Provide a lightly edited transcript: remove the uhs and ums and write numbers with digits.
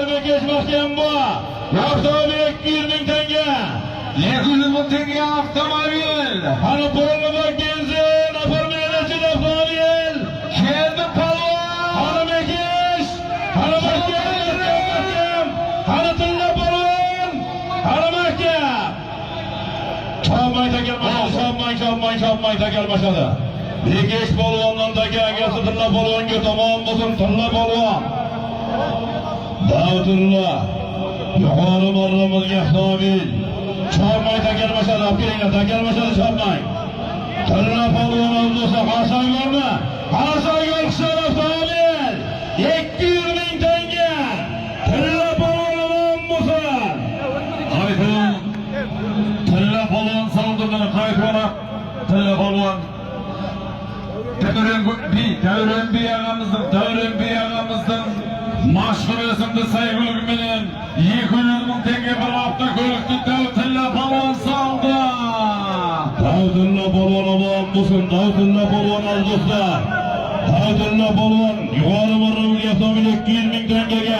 Muharrem'e geçmezken bu. Avtomobil 200 bin tenge. 200 bin tenge avtomobil. Hani burnuna benzin, afarmayacak avtomobil. Geldi palvon. Hanım ekiş. Hanım hakem. Hanım tilla palvon. Hanım hakem. Çalmay da gelmez. Çalmay da gelmez. Ekiş palvondan da gelgesi tilla palvon ki tamam mısın tilla palvon. Davutullah. Yukarı marramız avtomobil. Çalmay da gelmez. Afkirine da gelmez. Çalmay. Tilla palvon olursa Hasan görme. Hasan görse avtomobil. 200 bin tenge. Tilla palvon mısın? Kayıtın. Tilla palvon saldırdı. Kayıtına. Tilla palvon. Devren bir ağamızdan maşhur resimde saygılı gümenin 200 bin tenge bir hafta kölüktü Tilla palvon saldı. Davutullah palvon olan mısın? Davutullah palvon al dostlar. Davutullah palvon yukarı marramız avtomobil 200 bin tengege.